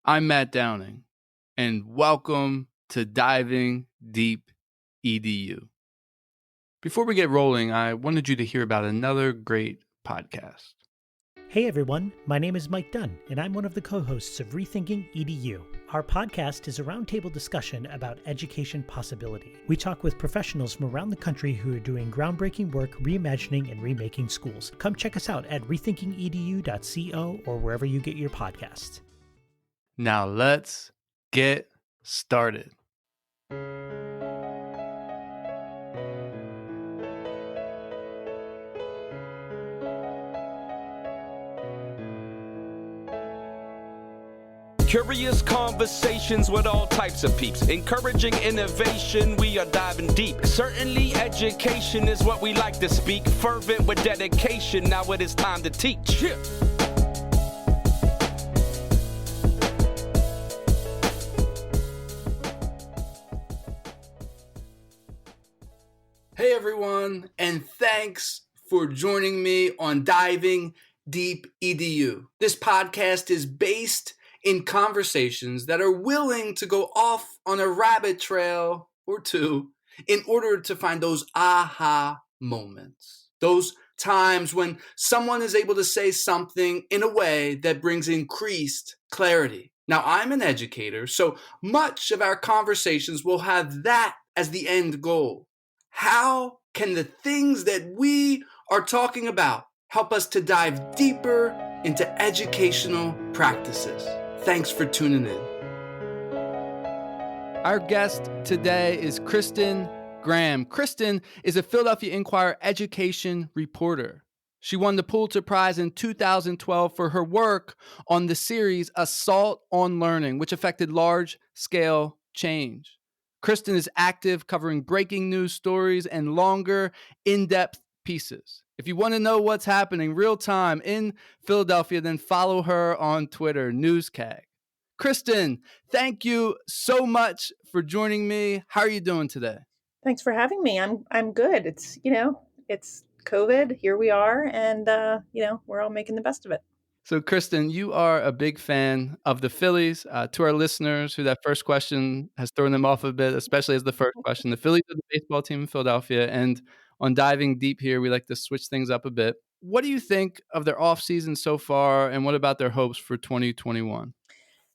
I'm Matt Downing, and welcome to Diving Deep EDU. Before we get rolling, I wanted you to hear about another great podcast. Hey everyone, my name is Mike Dunn, and I'm one of the co-hosts of Rethinking EDU. Our podcast is a roundtable discussion about education possibility. We talk with professionals from around the country who are doing groundbreaking work reimagining and remaking schools. Come check us out at rethinkingedu.co or wherever you get your podcasts. Now let's get started. Curious conversations with all types of peeps. Encouraging innovation, we are diving deep. Certainly education is what we like to speak. Fervent with dedication, now it is time to teach. Yeah. Hey everyone, and thanks for joining me on Diving Deep EDU. This podcast is based in conversations that are willing to go off on a rabbit trail or two in order to find those aha moments. Those times when someone is able to say something in a way that brings increased clarity. Now, I'm an educator, so much of our conversations will have that as the end goal. How can the things that we are talking about help us to dive deeper into educational practices? Thanks for tuning in. Our guest today is Kristen Graham. Kristen is a Philadelphia Inquirer education reporter. She won the Pulitzer Prize in 2012 for her work on the series Assault on Learning, which affected large-scale change. Kristen is active covering breaking news stories and longer, in-depth pieces. If you want to know what's happening real time in Philadelphia, then follow her on Twitter, NewsCag. Kristen, thank you so much for joining me. How are you doing today? Thanks for having me. I'm good. It's COVID. Here we are, and we're all making the best of it. So, Kristen, you are a big fan of the Phillies. To our listeners who that first question has thrown them off a bit, especially as the first question, the Phillies are the baseball team in Philadelphia, and on Diving Deep here, we like to switch things up a bit. What do you think of their offseason so far, and what about their hopes for 2021?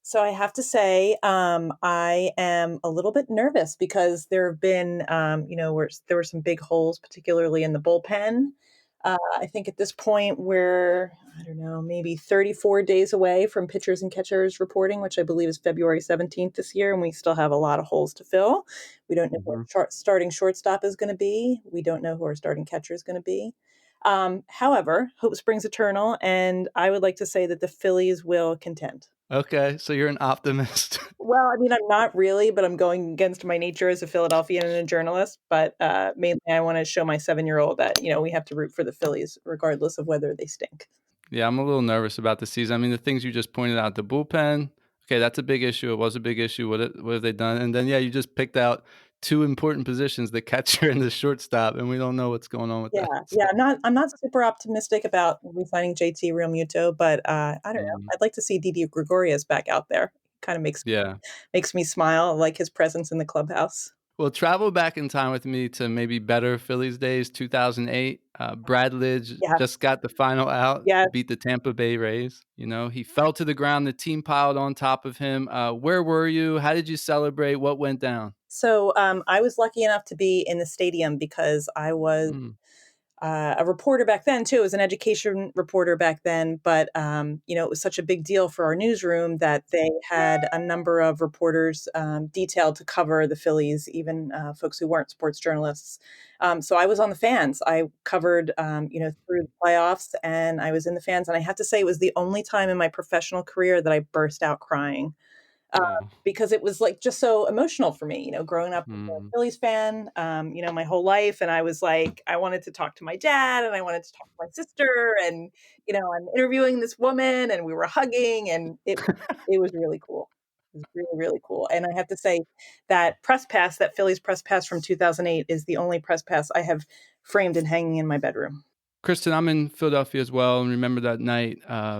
So I have to say, I am a little bit nervous because there have been, there were some big holes, particularly in the bullpen. I think at this point we're, maybe 34 days away from pitchers and catchers reporting, which I believe is February 17th this year, and we still have a lot of holes to fill. We don't know who our starting shortstop is going to be. We don't know who our starting catcher is going to be. However, hope springs eternal, and I would like to say that the Phillies will contend. Okay, so you're an optimist. Well, I mean, I'm not really, but I'm going against my nature as a Philadelphian and a journalist. But mainly, I want to show my 7-year-old that, we have to root for the Phillies regardless of whether they stink. Yeah, I'm a little nervous about the season. I mean, the things you just pointed out, the bullpen, okay, that's a big issue. It was a big issue. What have they done? And then, you just picked out two important positions, the catcher and the shortstop, and we don't know what's going on with that. Yeah, I'm not super optimistic about re-signing JT Realmuto, but I don't know. I'd like to see Didi Gregorius back out there. Kind of makes me smile. I like his presence in the clubhouse. Well, travel back in time with me to maybe better Phillies days, 2008. Brad Lidge just got the final out, beat the Tampa Bay Rays. He fell to the ground. The team piled on top of him. Where were you? How did you celebrate? What went down? So I was lucky enough to be in the stadium because I was a reporter back then, too. I was an education reporter back then. But, it was such a big deal for our newsroom that they had a number of reporters detailed to cover the Phillies, even folks who weren't sports journalists. So I was on the fans. I covered, through the playoffs, and I was in the fans. And I have to say, it was the only time in my professional career that I burst out crying. Because it was just so emotional for me, growing up as a Phillies fan, my whole life. And I was like, I wanted to talk to my dad and I wanted to talk to my sister and, I'm interviewing this woman and we were hugging and it was really cool. It was really, really cool. And I have to say that Phillies press pass from 2008 is the only press pass I have framed and hanging in my bedroom. Kristen, I'm in Philadelphia as well and remember that night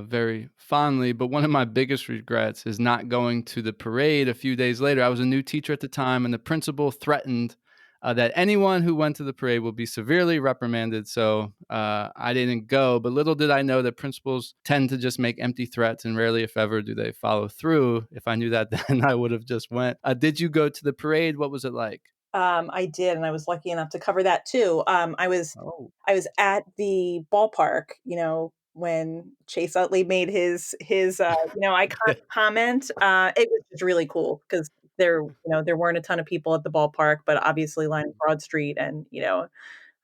very fondly. But one of my biggest regrets is not going to the parade a few days later. I was a new teacher at the time, and the principal threatened that anyone who went to the parade will be severely reprimanded. So I didn't go. But little did I know that principals tend to just make empty threats, and rarely, if ever, do they follow through. If I knew that then, I would have just went. Did you go to the parade? What was it like? I did, and I was lucky enough to cover that too. Oh. I was at the ballpark, when Chase Utley made his iconic comment. It was just really cool because there weren't a ton of people at the ballpark, but obviously lining Broad Street, and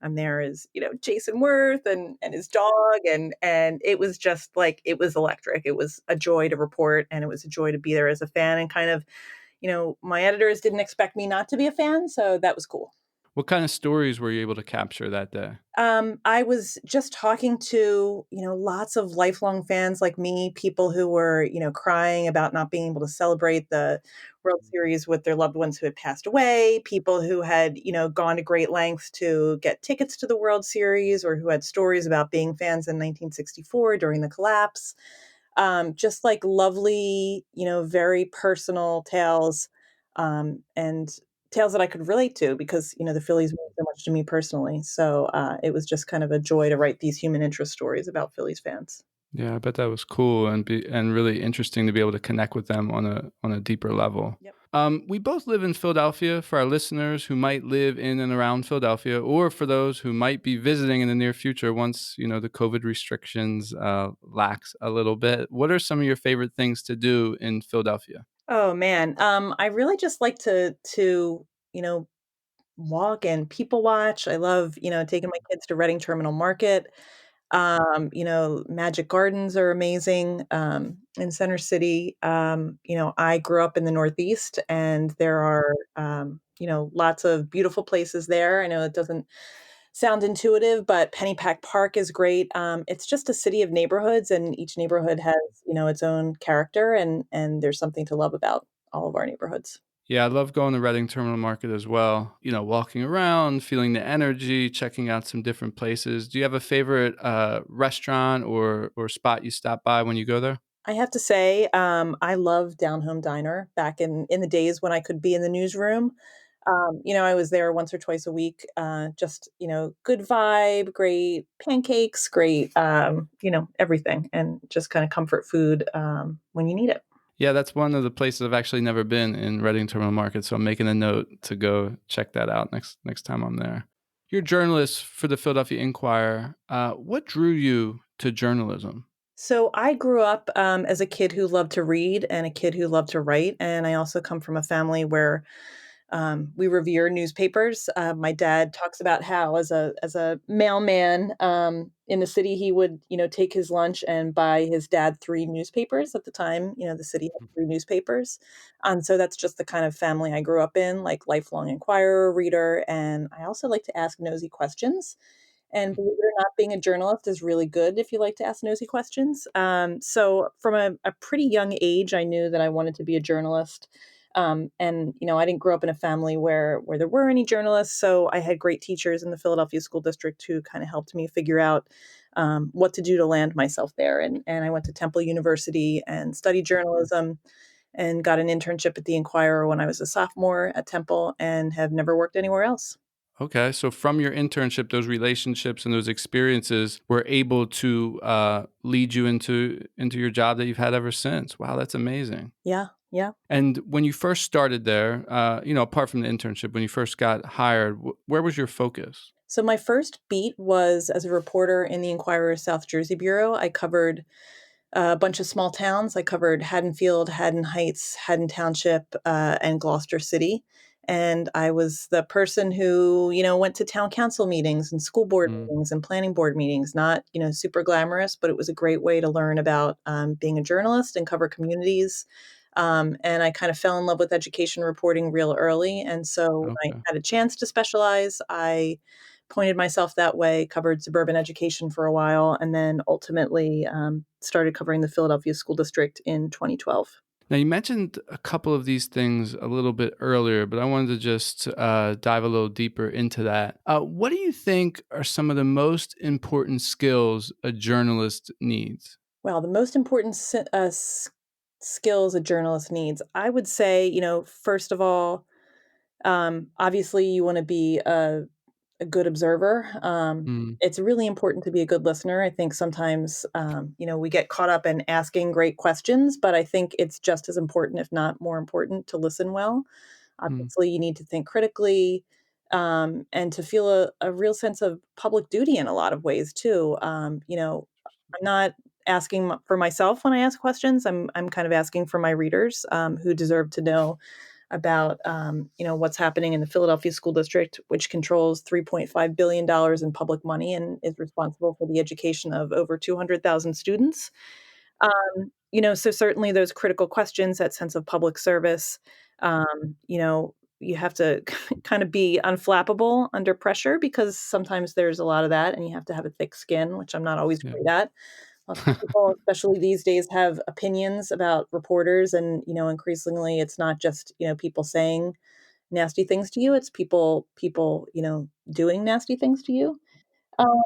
I'm there as Jason Worth and his dog, and it was just like it was electric. It was a joy to report, and it was a joy to be there as a fan, and kind of my editors didn't expect me not to be a fan, so that was cool. What kind of stories were you able to capture that day? I was just talking to, lots of lifelong fans like me, people who were, crying about not being able to celebrate the World Series with their loved ones who had passed away, people who had, gone to great lengths to get tickets to the World Series, or who had stories about being fans in 1964 during the collapse. Just like lovely, very personal tales, and tales that I could relate to because, the Phillies mean so much to me personally. So it was just kind of a joy to write these human interest stories about Phillies fans. Yeah, I bet that was cool and really interesting to be able to connect with them on a deeper level. Yep. We both live in Philadelphia. For our listeners who might live in and around Philadelphia, or for those who might be visiting in the near future once the COVID restrictions lax a little bit, what are some of your favorite things to do in Philadelphia? Oh man, I really just like to you know walk and people watch. I love taking my kids to Reading Terminal Market. Magic Gardens are amazing in Center City. I grew up in the Northeast, and there are, lots of beautiful places there. I know it doesn't sound intuitive, but Pennypack Park is great. It's just a city of neighborhoods, and each neighborhood has, its own character, and there's something to love about all of our neighborhoods. Yeah, I love going to Reading Terminal Market as well. Walking around, feeling the energy, checking out some different places. Do you have a favorite restaurant or spot you stop by when you go there? I have to say, I love Down Home Diner back in the days when I could be in the newsroom. I was there once or twice a week. Just good vibe, great pancakes, great, everything, and just kind of comfort food when you need it. Yeah, that's one of the places I've actually never been in Reading Terminal Market, so I'm making a note to go check that out next time I'm there. You're a journalist for the Philadelphia Inquirer. What drew you to journalism? So I grew up as a kid who loved to read and a kid who loved to write, and I also come from a family where we revere newspapers. My dad talks about how, as a mailman in the city, he would take his lunch and buy his dad three newspapers at the time. The city had three newspapers, and so that's just the kind of family I grew up in, like lifelong Inquirer reader, and I also like to ask nosy questions. And believe it or not, being a journalist is really good if you like to ask nosy questions. So from a pretty young age, I knew that I wanted to be a journalist. And I didn't grow up in a family where there were any journalists, so I had great teachers in the Philadelphia School District who kind of helped me figure out what to do to land myself there. And I went to Temple University and studied journalism and got an internship at the Inquirer when I was a sophomore at Temple, and have never worked anywhere else. Okay, so from your internship, those relationships and those experiences were able to lead you into your job that you've had ever since. Wow, that's amazing. Yeah, yeah. And when you first started there, apart from the internship, when you first got hired, where was your focus? So my first beat was as a reporter in the Inquirer South Jersey Bureau. I covered a bunch of small towns. I covered Haddonfield, Haddon Heights, Haddon Township, and Gloucester City. And I was the person who, went to town council meetings and school board Mm, meetings and planning board meetings. Not, super glamorous, but it was a great way to learn about being a journalist and cover communities. And I kind of fell in love with education reporting real early. And so when I okay. had a chance to specialize, I pointed myself that way, covered suburban education for a while, and then ultimately started covering the Philadelphia School District in 2012. Now, you mentioned a couple of these things a little bit earlier, but I wanted to just dive a little deeper into that. What do you think are some of the most important skills a journalist needs? Well, the most important skills a journalist needs, I would say, first of all, obviously you want to be a good observer. Mm, It's really important to be a good listener. I think sometimes, we get caught up in asking great questions, but I think it's just as important, if not more important, to listen well. mm, Obviously, you need to think critically, and to feel a real sense of public duty in a lot of ways too. I'm not asking for myself when I ask questions. I'm kind of asking for my readers, who deserve to know about what's happening in the Philadelphia school district, which controls $3.5 billion in public money and is responsible for the education of over 200,000 students. So certainly those critical questions, that sense of public service, you have to kind of be unflappable under pressure because sometimes there's a lot of that and you have to have a thick skin, which I'm not always yeah. great at. Lots of people, especially these days, have opinions about reporters, and increasingly, it's not just people saying nasty things to you; it's people doing nasty things to you. Um,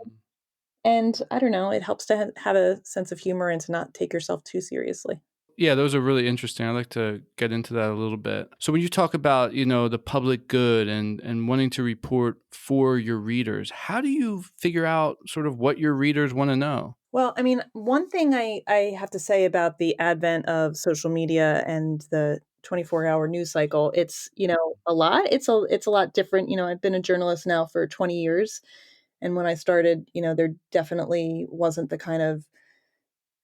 and I don't know, it helps to have a sense of humor and to not take yourself too seriously. Yeah, those are really interesting. I'd like to get into that a little bit. So when you talk about, the public good and wanting to report for your readers, how do you figure out sort of what your readers want to know? Well, I mean, one thing I have to say about the advent of social media and the 24-hour news cycle, it's, a lot. It's a lot different. I've been a journalist now for 20 years. And when I started, there definitely wasn't the kind of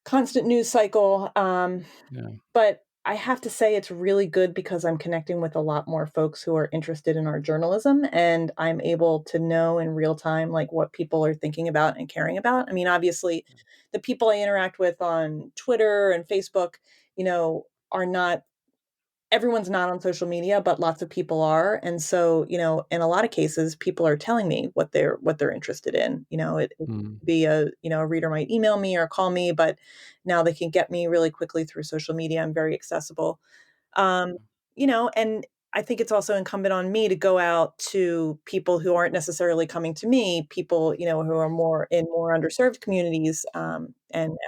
constant news cycle. Yeah. But I have to say it's really good because I'm connecting with a lot more folks who are interested in our journalism, and I'm able to know in real time, like, what people are thinking about and caring about. I mean, obviously, the people I interact with on Twitter and Facebook, are not everyone's not on social media, but lots of people are. And so, in a lot of cases, people are telling me what they're interested in. It Mm, could be a reader might email me or call me, but now they can get me really quickly through social media. I'm very accessible. Um, and I think it's also incumbent on me to go out to people who aren't necessarily coming to me, people, who are more in more underserved communities, and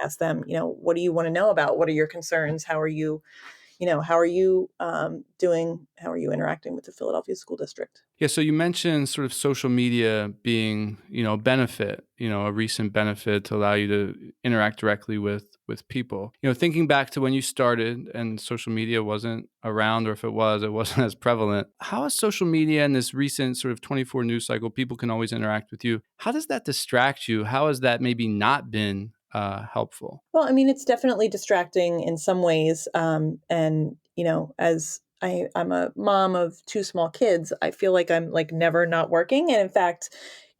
ask them, what do you want to know about? What are your concerns? How are you doing? How are you interacting with the Philadelphia school district? Yeah, so you mentioned sort of social media being, a benefit, a recent benefit to allow you to interact directly with people. Thinking back to when you started and social media wasn't around, or if it wasn't as prevalent. How has social media and this recent sort of 24 news cycle, people can always interact with you. How does that distract you? How has that maybe not been helpful? Well, I mean, it's definitely distracting in some ways. And, as I'm a mom of two small kids, I feel like I'm like never not working. And in fact,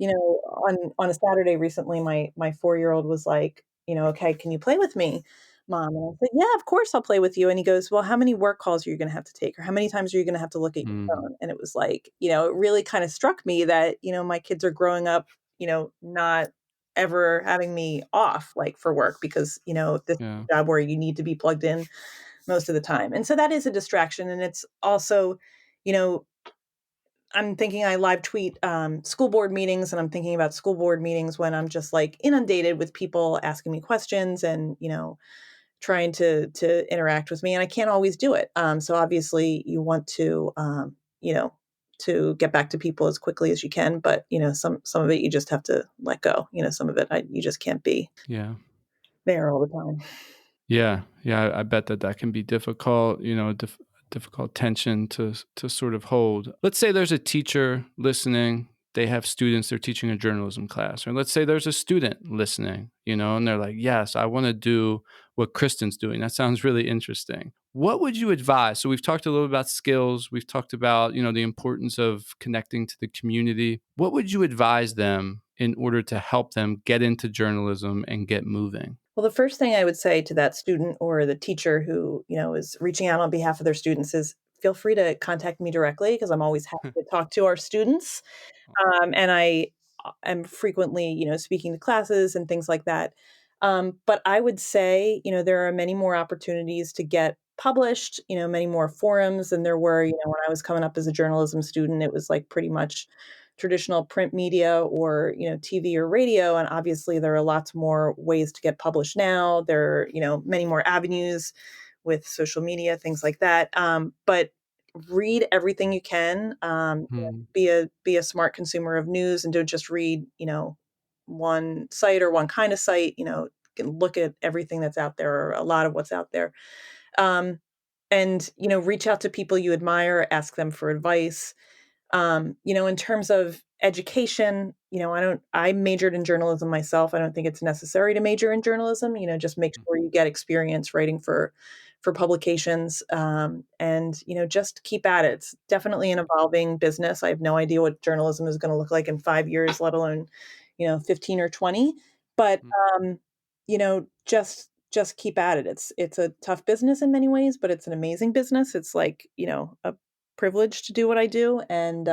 on a Saturday recently, my 4-year-old was like, okay, can you play with me, mom? And I said, yeah, of course I'll play with you. And he goes, well, how many work calls are you going to have to take? Or how many times are you going to have to look at your Mm, phone? And it was like, it really kind of struck me that, my kids are growing up, not ever having me off, like, for work because, this is yeah. a job where you need to be plugged in most of the time. And so that is a distraction. And it's also, you know, I'm thinking I live tweet school board meetings, and I'm thinking about school board meetings when I'm just like inundated with people asking me questions and, trying to interact with me. And I can't always do it. So obviously you want to get back to people as quickly as you can, but some of it you just have to let go. Some of it you just can't be Yeah. there all the time. Yeah, yeah, I bet that can be difficult, difficult tension to sort of hold. Let's say there's a teacher listening, they have students, they're teaching a journalism class, or let's say there's a student listening, and they're like, "Yes, I want to do what Kristen's doing. That sounds really interesting." What would you advise? So we've talked a little about skills, we've talked about, the importance of connecting to the community. What would you advise them in order to help them get into journalism and get moving? Well, the first thing I would say to that student or the teacher who, is reaching out on behalf of their students is feel free to contact me directly because I'm always happy to talk to our students. And I am frequently, speaking to classes and things like that. But I would say, there are many more opportunities to get published, many more forums than there were, when I was coming up as a journalism student. It was like pretty much traditional print media or, TV or radio. And obviously there are lots more ways to get published now. There are, many more avenues with social media, things like that. But read everything you can. Be a smart consumer of news, and don't just read, one site or one kind of site. Can look at everything that's out there, or a lot of what's out there. Um, and reach out to people you admire, ask them for advice. In terms of education, I majored in journalism myself. I don't think it's necessary to major in journalism. Just make sure you get experience writing for publications, and just keep at it. It's definitely an evolving business. I have no idea what journalism is going to look like in 5 years, let alone 15 or 20. But um, just keep at it. It's a tough business in many ways, but it's an amazing business. It's like a privilege to do what I do, and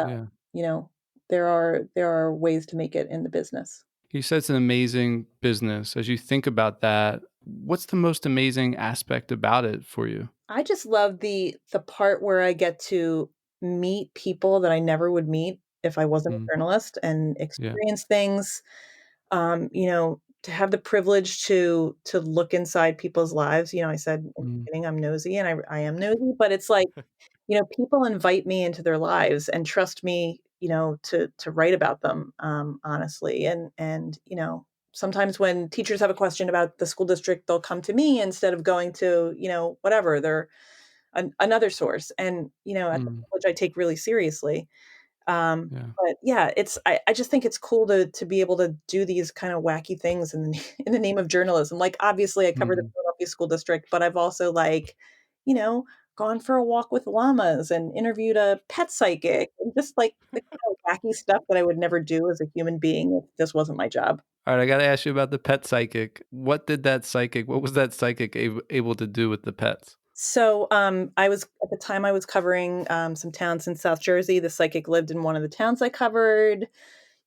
Yeah. there are ways to make it in the business. You said it's an amazing business. As you think about that, what's the most amazing aspect about it for you? I just love the part where I get to meet people that I never would meet if I wasn't a Mm, journalist, and yeah. experience things. To have the privilege to look inside people's lives. I said in the Mm, beginning I'm nosy, and I am nosy, but it's like, people invite me into their lives and trust me, to write about them, honestly. And sometimes when teachers have a question about the school district, they'll come to me instead of going to, whatever, they're another source. And, at the mm, college I take really seriously. yeah. But yeah, I just think it's cool to be able to do these kind of wacky things in the in the name of journalism. Like, obviously I cover the Mm, Philadelphia School District, but I've also, like, you know, gone for a walk with llamas and interviewed a pet psychic, and just like the kind of wacky stuff that I would never do as a human being if this wasn't my job. All right, I got to ask you about the pet psychic. What was that psychic able to do with the pets? So, I was at the time I was covering some towns in South Jersey. The psychic lived in one of the towns I covered.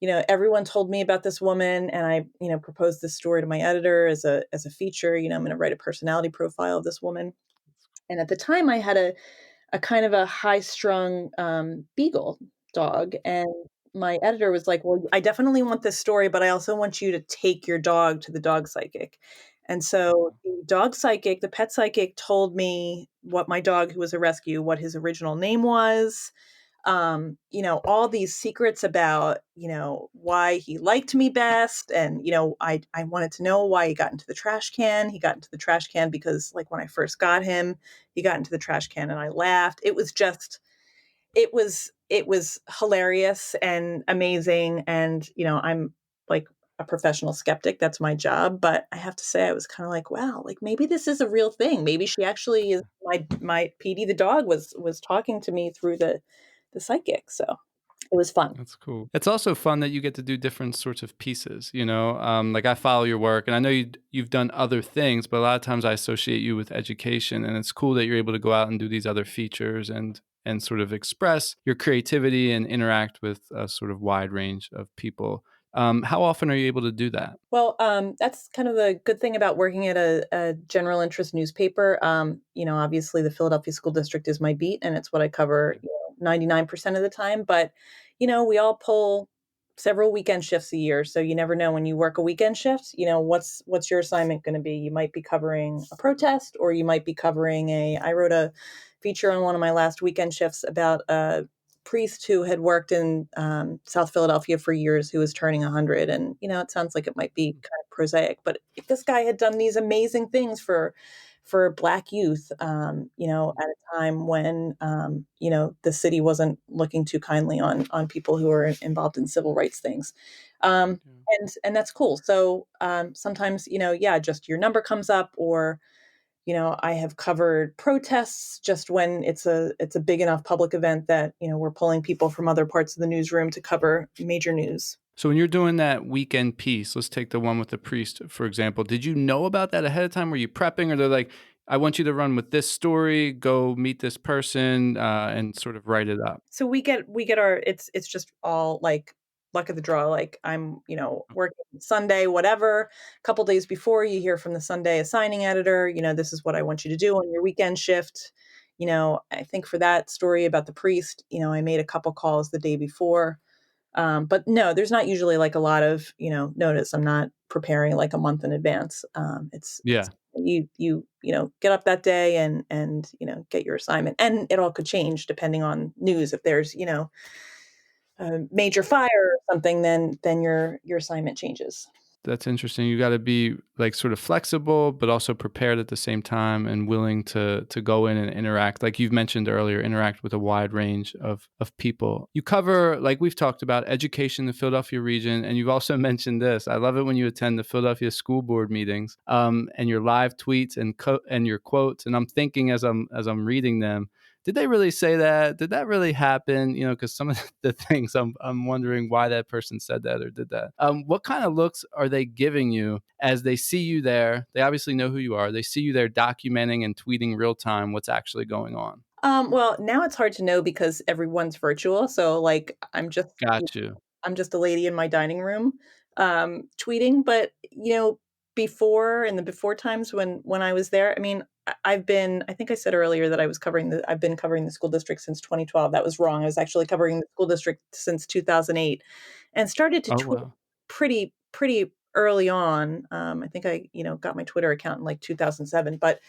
Everyone told me about this woman, and I, proposed this story to my editor as a feature. I'm going to write a personality profile of this woman. And at the time, I had a kind of a high strung beagle dog, and my editor was like, "Well, I definitely want this story, but I also want you to take your dog to the dog psychic." And so the pet psychic, told me what my dog, who was a rescue, what his original name was, all these secrets about, why he liked me best. And, I wanted to know why he got into the trash can. He got into the trash can because, like, when I first got him, he got into the trash can and I laughed. It was hilarious and amazing. And, I'm like a professional skeptic. That's my job. But I have to say, I was kind of like, wow, like, maybe this is a real thing. Maybe she actually is, my PD the dog was talking to me through the psychic. So it was fun. That's cool. It's also fun that you get to do different sorts of pieces, like I follow your work and I know you've done other things, but a lot of times I associate you with education, and it's cool that you're able to go out and do these other features and sort of express your creativity and interact with a sort of wide range of people. How often are you able to do that? Well, that's kind of the good thing about working at a general interest newspaper. Obviously the Philadelphia School District is my beat, and it's what I cover, 99% of the time. But, we all pull several weekend shifts a year. So you never know when you work a weekend shift, what's your assignment going to be? You might be covering a protest, or you might be covering I wrote a feature on one of my last weekend shifts about a priest who had worked in South Philadelphia for years, who was turning 100. And, it sounds like it might be kind of prosaic, but this guy had done these amazing things for Black youth, at a time when, the city wasn't looking too kindly on people who were involved in civil rights things. And that's cool. So sometimes, yeah, just your number comes up, or I have covered protests just when it's a big enough public event that, we're pulling people from other parts of the newsroom to cover major news. So when you're doing that weekend piece, let's take the one with the priest, for example, did you know about that ahead of time? Were you prepping, or they're like, I want you to run with this story, go meet this person, and sort of write it up? So we get our it's just all like luck of the draw. Like I'm, working Sunday, whatever. A couple days before, you hear from the Sunday assigning editor, this is what I want you to do on your weekend shift. I think for that story about the priest, I made a couple calls the day before. But no, there's not usually like a lot of, notice. I'm not preparing like a month in advance. It's Yeah. you get up that day and get your assignment, and it all could change depending on news. If there's, a major fire or something, then your assignment changes. That's interesting. You got to be like sort of flexible, but also prepared at the same time and willing to go in and interact. Like you've mentioned earlier, interact with a wide range of people. You cover, like we've talked about, education in the Philadelphia region, and you've also mentioned this. I love it when you attend the Philadelphia school board meetings, and your live tweets and your quotes. And I'm thinking as I'm reading them, did they really say that? Did that really happen? Because some of the things I'm wondering why that person said that or did that. What kind of looks are they giving you as they see you there? They obviously know who you are. They see you there documenting and tweeting real time what's actually going on. Well, now it's hard to know because everyone's virtual. So like Got you. I'm just a lady in my dining room, tweeting. But before, in the before times when I was there, I mean, I think I said earlier that I've been covering the school district since 2012. That was wrong. I was actually covering the school district since 2008, and started to Oh, tweet wow. pretty early on. I think I got my Twitter account in like 2007, but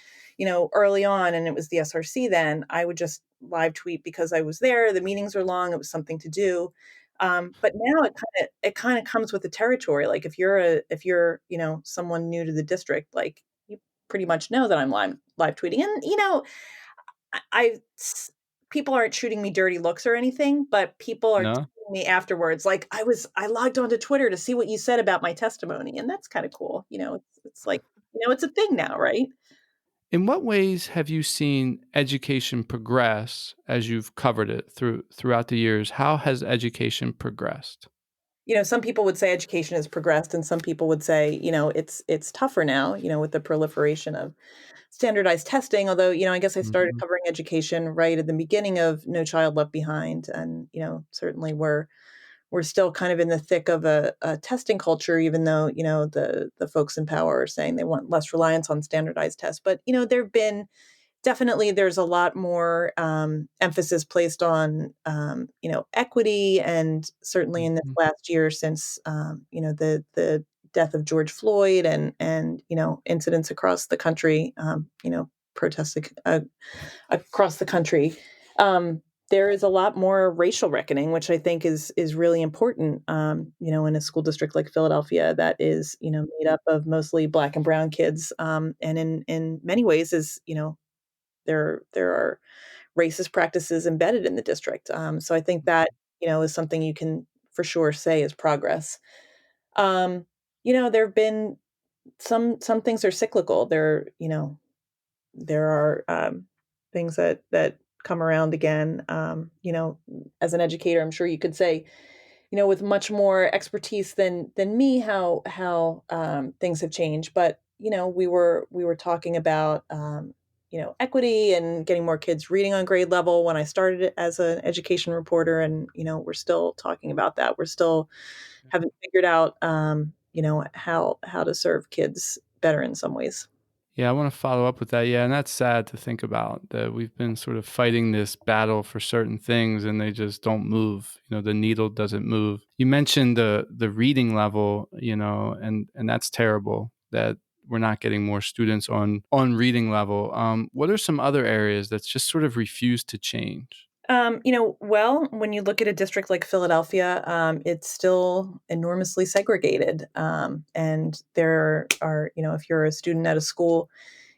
early on, and it was the SRC then. I would just live tweet because I was there. The meetings are long. It was something to do. But now it kind of comes with the territory. Like if you're someone new to the district, like you pretty much know that I'm live tweeting, and people aren't shooting me dirty looks or anything, but people are No? texting me afterwards. Like I logged onto Twitter to see what you said about my testimony, and that's kind of cool. It's like it's a thing now, right? In what ways have you seen education progress as you've covered it throughout the years? How has education progressed? Some people would say education has progressed, and some people would say, it's tougher now, with the proliferation of standardized testing. Although, I guess I started Mhm. covering education right at the beginning of No Child Left Behind, and certainly we're still kind of in the thick of a testing culture, even though the folks in power are saying they want less reliance on standardized tests. But there've been definitely there's a lot more emphasis placed on equity, and certainly in this Mhm. last year since the death of George Floyd and incidents across the country, protests across the country. There is a lot more racial reckoning, which I think is really important. In a school district like Philadelphia that is made up of mostly Black and brown kids, and in many ways is there are racist practices embedded in the district. So I think that is something you can for sure say is progress. Um, there have been some things are cyclical. There are things that come around again. As an educator, I'm sure you could say, with much more expertise than me, how things have changed. But we were talking about equity and getting more kids reading on grade level when I started it as an education reporter, and we're still talking about that. We're still haven't figured out how to serve kids better in some ways. Yeah, I want to follow up with that. Yeah, and that's sad to think about that we've been sort of fighting this battle for certain things and they just don't move. The needle doesn't move. You mentioned the reading level, and that's terrible that we're not getting more students on reading level. What are some other areas that's just sort of refused to change? Well, when you look at a district like Philadelphia, it's still enormously segregated. And there are, if you're a student at a school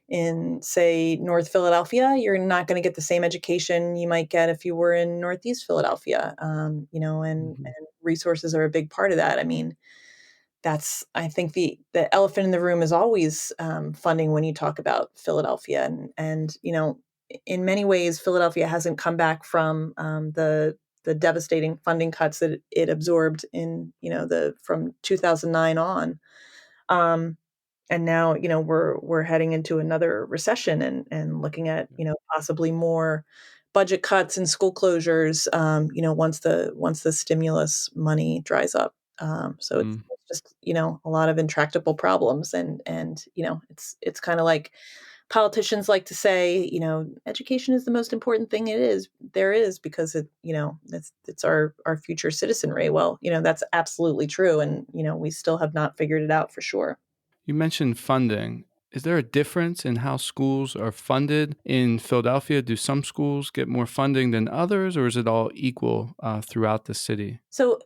in, say, North Philadelphia, you're not going to get the same education you might get if you were in Northeast Philadelphia. And Mhm. resources are a big part of that. I mean, I think the elephant in the room is always funding when you talk about Philadelphia, and in many ways Philadelphia hasn't come back from the devastating funding cuts that it absorbed in the from 2009 on. um, and now we're heading into another recession, and looking at possibly more budget cuts and school closures, once the stimulus money dries up. So it's just, a lot of intractable problems, and it's kind of like politicians like to say, education is the most important thing there is, because it's our future citizenry. Well, that's absolutely true, and we still have not figured it out for sure. You mentioned funding. Is there a difference in how schools are funded in Philadelphia? Do some schools get more funding than others, or is it all equal throughout the city? So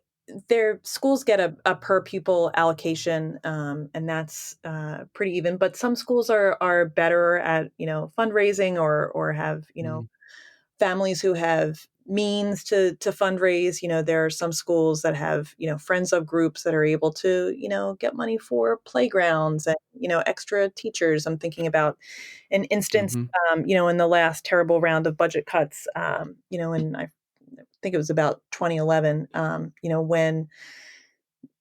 their schools get a per pupil allocation, and that's pretty even. But some schools are better at fundraising, or have Mm-hmm. families who have means to fundraise. There are some schools that have friends of groups that are able to get money for playgrounds and extra teachers. I'm thinking about an instance, Mm-hmm. in the last terrible round of budget cuts, and I think it was about 2011, when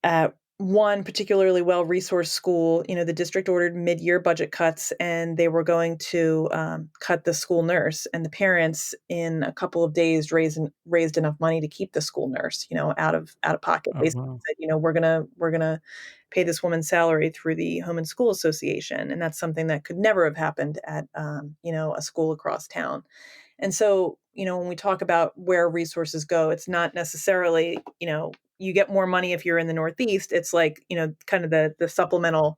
at one particularly well-resourced school, the district ordered mid-year budget cuts, and they were going to cut the school nurse. And the parents, in a couple of days, raised enough money to keep the school nurse, out of pocket. Oh, Basically wow. said, we're gonna pay this woman's salary through the Home and School Association, and that's something that could never have happened at a school across town. And so, when we talk about where resources go, it's not necessarily, you get more money if you're in the Northeast. It's like, kind of the supplemental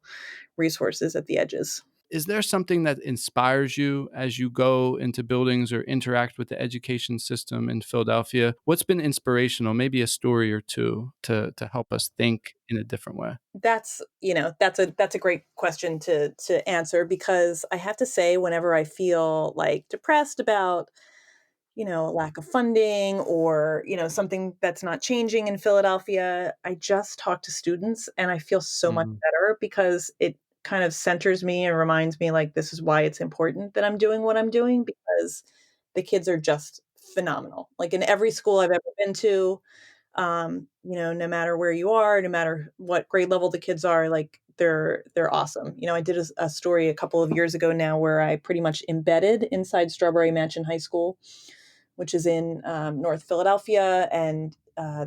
resources at the edges. Is there something that inspires you as you go into buildings or interact with the education system in Philadelphia? What's been inspirational? Maybe a story or two to help us think in a different way. That's a great question to answer, because I have to say, whenever I feel like depressed about lack of funding, or, something that's not changing in Philadelphia, I just talk to students, and I feel so much Mm-hmm. better, because it kind of centers me and reminds me, like, this is why it's important that I'm doing what I'm doing, because the kids are just phenomenal. Like, in every school I've ever been to, no matter where you are, no matter what grade level the kids are, like, they're awesome. I did a story a couple of years ago now, where I pretty much embedded inside Strawberry Mansion High School, which is in North Philadelphia, and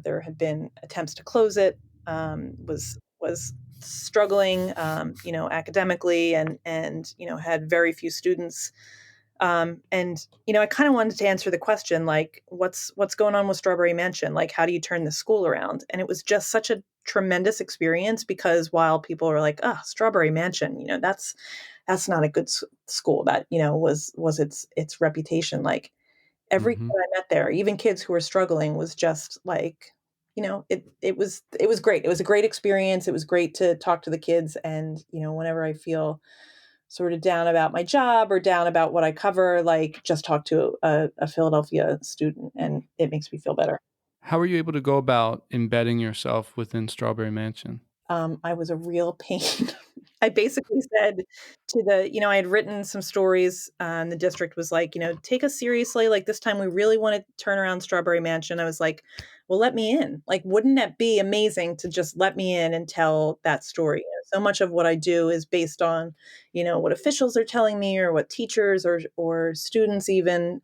there had been attempts to close it. Was struggling, academically, and had very few students. And I kind of wanted to answer the question, like, what's going on with Strawberry Mansion? Like, how do you turn the school around? And it was just such a tremendous experience, because while people are like, "Ah, Strawberry Mansion, that's not a good school," that was its reputation. Like, every Mm-hmm. kid I met there, even kids who were struggling, was just like, it was great. It was a great experience. It was great to talk to the kids, and whenever I feel sort of down about my job, or down about what I cover, like, just talk to a Philadelphia student, and it makes me feel better. How were you able to go about embedding yourself within Strawberry Mansion? I was a real pain. I basically said I had written some stories, and the district was like, take us seriously. Like, this time we really want to turn around Strawberry Mansion. I was like, well, let me in. Like, wouldn't that be amazing to just let me in and tell that story? So much of what I do is based on, what officials are telling me, or what teachers, or students even,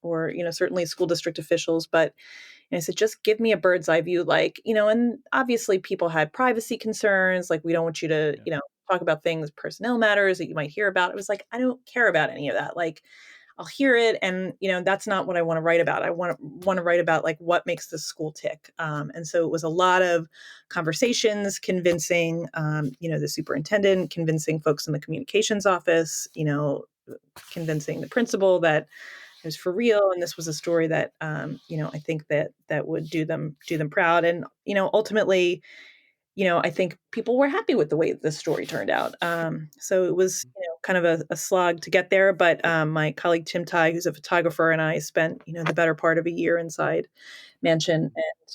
or, certainly school district officials. But and I said, just give me a bird's eye view, like, and obviously people had privacy concerns. Like, we don't want you to, Yeah. talk about things, personnel matters that you might hear about. It was like, I don't care about any of that. Like, I'll hear it. And, that's not what I want to write about. I want to write about, like, what makes the school tick. And so it was a lot of conversations, convincing, the superintendent, convincing folks in the communications office, convincing the principal that it was for real, and this was a story that I think that would do them proud. And ultimately, I think people were happy with the way the story turned out. So it was kind of a slog to get there, but my colleague Tim Tighe, who's a photographer, and I spent the better part of a year inside Mansion,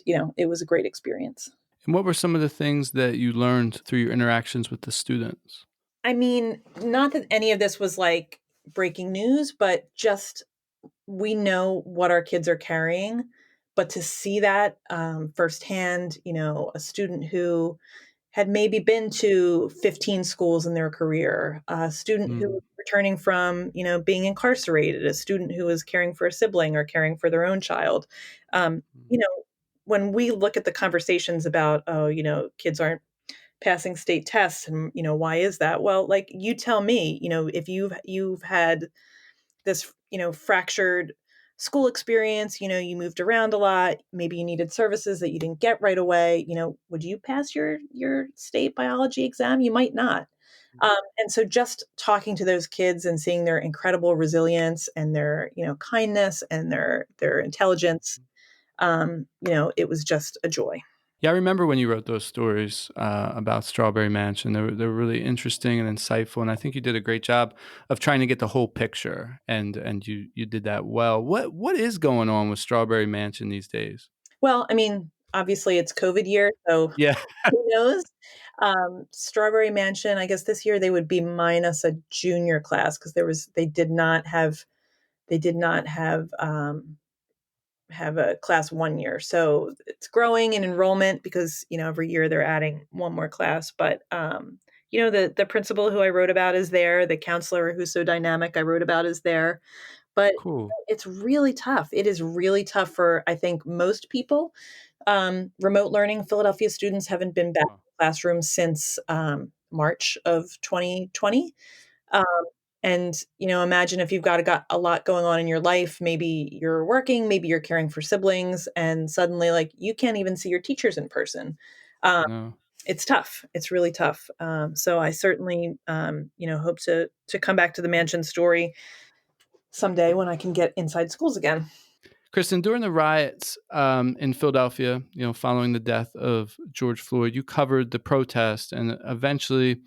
and it was a great experience. And what were some of the things that you learned through your interactions with the students? I mean, not that any of this was like breaking news, but just, we know what our kids are carrying, but to see that firsthand, a student who had maybe been to 15 schools in their career, a student who was returning from, being incarcerated, a student who was caring for a sibling or caring for their own child. You know, when we look at the conversations about, oh, kids aren't passing state tests and, why is that? Well, like you tell me, if you've had this, fractured school experience, you moved around a lot, maybe you needed services that you didn't get right away, would you pass your state biology exam? You might not. And so just talking to those kids and seeing their incredible resilience and their, kindness and their intelligence, it was just a joy. Yeah, I remember when you wrote those stories about Strawberry Mansion. They were really interesting and insightful, and I think you did a great job of trying to get the whole picture, and you did that well. What is going on with Strawberry Mansion these days? Well, I mean, obviously it's COVID year, so Yeah. who knows? Strawberry Mansion, I guess this year they would be minus a junior class because they did not have a class 1 year. So it's growing in enrollment because, every year they're adding one more class. But, the principal who I wrote about is there. The counselor who's so dynamic I wrote about is there. But Cool. it's really tough. It is really tough for, I think, most people. Remote learning, Philadelphia students haven't been back in the classroom since March of 2020. Um, and, imagine if got a lot going on in your life, maybe you're working, maybe you're caring for siblings, and suddenly, like, you can't even see your teachers in person. Um, No. it's tough. It's really tough. So I certainly, hope to come back to the mansion story someday when I can get inside schools again. Kristen, during the riots in Philadelphia, following the death of George Floyd, you covered the protest and eventually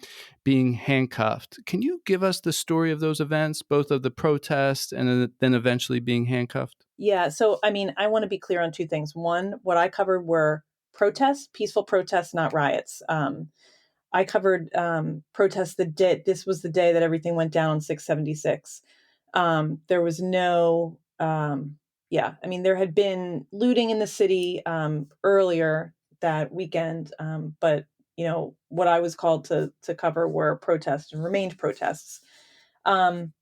being handcuffed. Can you give us the story of those events, both of the protest and then eventually being handcuffed? Yeah. So, I mean, I want to be clear on two things. One, what I covered were protests, peaceful protests, not riots. I covered protests this was the day that everything went down on 676. There was no, I mean, there had been looting in the city earlier that weekend, but, what I was called to cover were protests and remained protests. Um,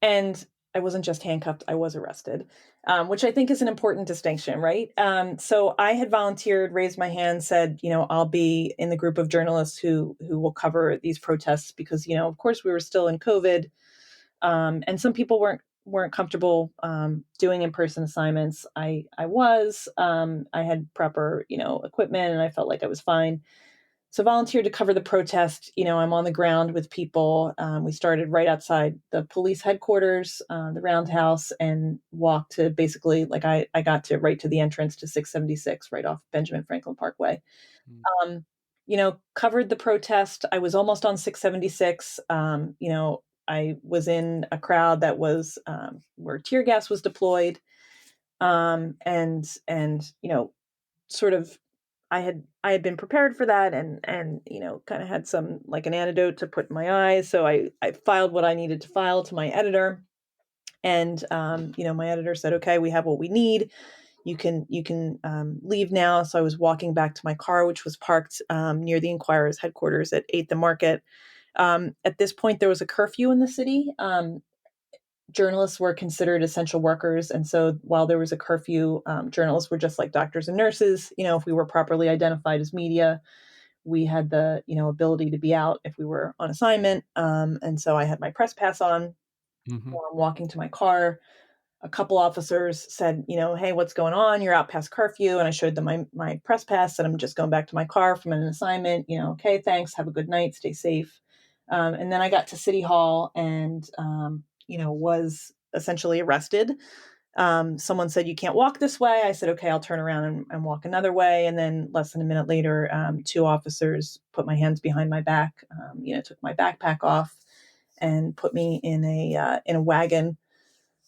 and I wasn't just handcuffed, I was arrested, which I think is an important distinction, right? So I had volunteered, raised my hand, said, I'll be in the group of journalists who will cover these protests because, of course, we were still in COVID, and some people weren't comfortable doing in-person assignments. I was. I had proper, equipment, and I felt like I was fine. So volunteered to cover the protest. I'm on the ground with people. We started right outside the police headquarters, the Roundhouse, and walked to basically, like, I got to right to the entrance to 676, right off Benjamin Franklin Parkway. Um, Covered the protest. I was almost on 676. I was in a crowd that was where tear gas was deployed, and sort of I had been prepared for that, and kind of had some, like, an antidote to put in my eyes. So I filed what I needed to file to my editor, and my editor said, okay, we have what we need. You can leave now. So I was walking back to my car, which was parked near the Inquirer's headquarters at 8th and Market. At this point, there was a curfew in the city. Journalists were considered essential workers, and so while there was a curfew, journalists were just like doctors and nurses. If we were properly identified as media, we had the ability to be out if we were on assignment. And so I had my press pass on. Mm-hmm. While I'm walking to my car, a couple officers said, hey, what's going on? You're out past curfew. And I showed them my press pass, and I'm just going back to my car from an assignment. Okay, thanks. Have a good night. Stay safe. And then I got to City Hall and, was essentially arrested. Someone said, you can't walk this way. I said, okay, I'll turn around and walk another way. And then less than a minute later, two officers put my hands behind my back, took my backpack off and put me in a wagon,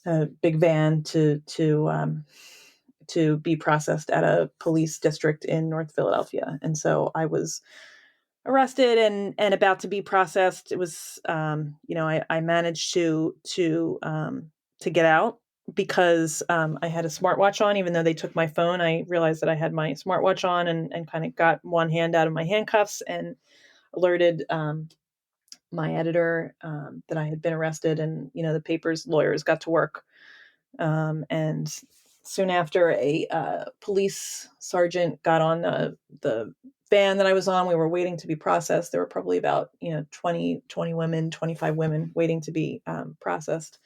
a big van to be processed at a police district in North Philadelphia. And so I was arrested and about to be processed. It was, I managed to get out because I had a smartwatch on. Even though they took my phone, I realized that I had my smartwatch on, and kind of got one hand out of my handcuffs and alerted my editor that I had been arrested, and the paper's lawyers got to work. And soon after, a police sergeant got on the van that I was on. We were waiting to be processed. There were probably about 20 women, 25 women waiting to be processed.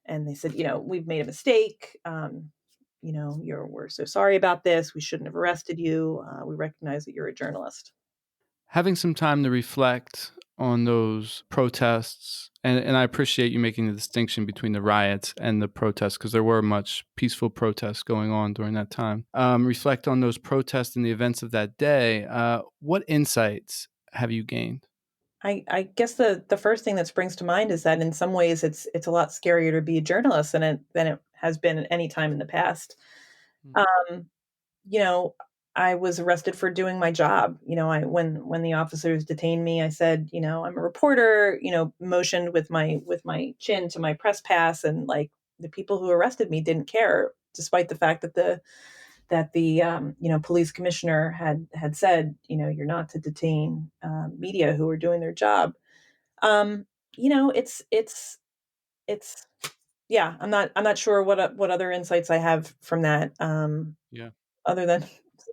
And they said, we've made a mistake. We're so sorry about this. We shouldn't have arrested you. We recognize that you're a journalist. Having some time to reflect on those protests, and I appreciate you making the distinction between the riots and the protests, because there were much peaceful protests going on during that time. Reflect on those protests and the events of that day. What insights have you gained? I guess the first thing that springs to mind is that in some ways it's a lot scarier to be a journalist than it has been at any time in the past. I was arrested for doing my job. When the officers detained me, I said, I'm a reporter, motioned with my chin to my press pass, and like the people who arrested me didn't care, despite the fact that the police commissioner had said, you're not to detain media who are doing their job. It's yeah. I'm not sure what other insights I have from that. Yeah. Other than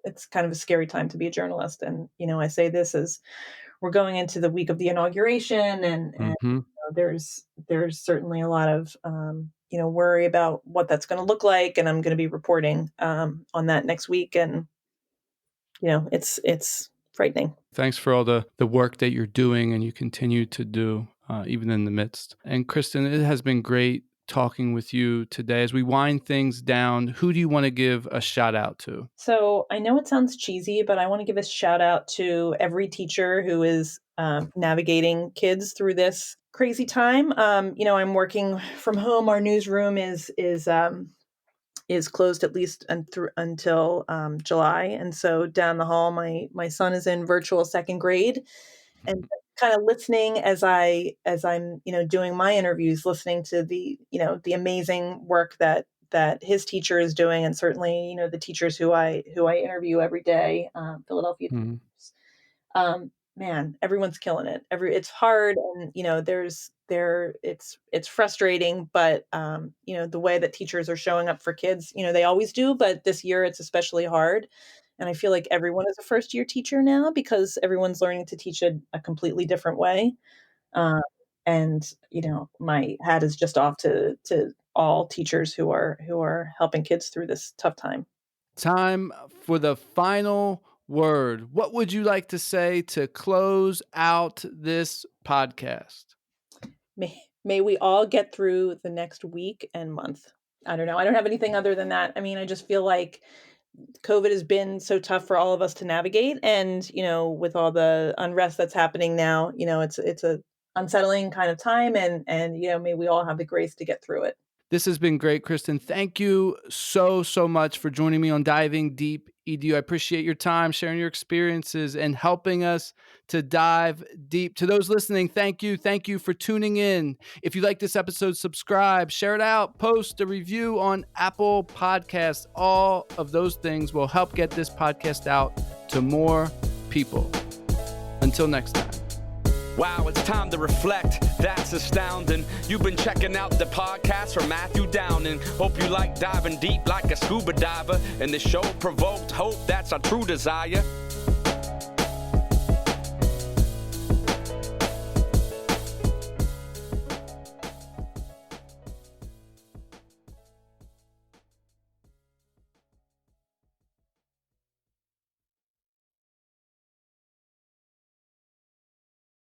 it's kind of a scary time to be a journalist, and I say this as we're going into the week of the inauguration, and there's certainly a lot of worry about what that's going to look like, and I'm going to be reporting on that next week, and it's frightening. Thanks for all the work that you're doing and you continue to do, even in the midst. And Kristen, it has been great talking with you today. As we wind things down, who do you want to give a shout out to? So I know it sounds cheesy, but I want to give a shout out to every teacher who is navigating kids through this crazy time. I'm working from home. Our newsroom is closed at least until July, and so down the hall, my son is in virtual second grade, and kind of listening as I'm doing my interviews, listening to the amazing work that his teacher is doing, and certainly the teachers who I interview every day, Philadelphia. Man, everyone's killing it. It's hard, and it's frustrating, but the way that teachers are showing up for kids, they always do, but this year it's especially hard. And I feel like everyone is a first year teacher now, because everyone's learning to teach a completely different way. And my hat is just off to all teachers who are helping kids through this tough time. Time for the final word. What would you like to say to close out this podcast? May we all get through the next week and month. I don't know. I don't have anything other than that. I mean, I just feel like COVID has been so tough for all of us to navigate. And, with all the unrest that's happening now, it's a unsettling kind of time, and may we all have the grace to get through it. This has been great, Kristen. Thank you so much for joining me on Diving Deep EDU. I appreciate your time, sharing your experiences, and helping us to dive deep. To those listening, thank you. Thank you for tuning in. If you like this episode, subscribe, share it out, post a review on Apple Podcasts. All of those things will help get this podcast out to more people. Until next time. Wow, it's time to reflect. That's astounding. You've been checking out the podcast from Matthew Downing. Hope you like diving deep like a scuba diver. And the show provoked hope, that's our true desire.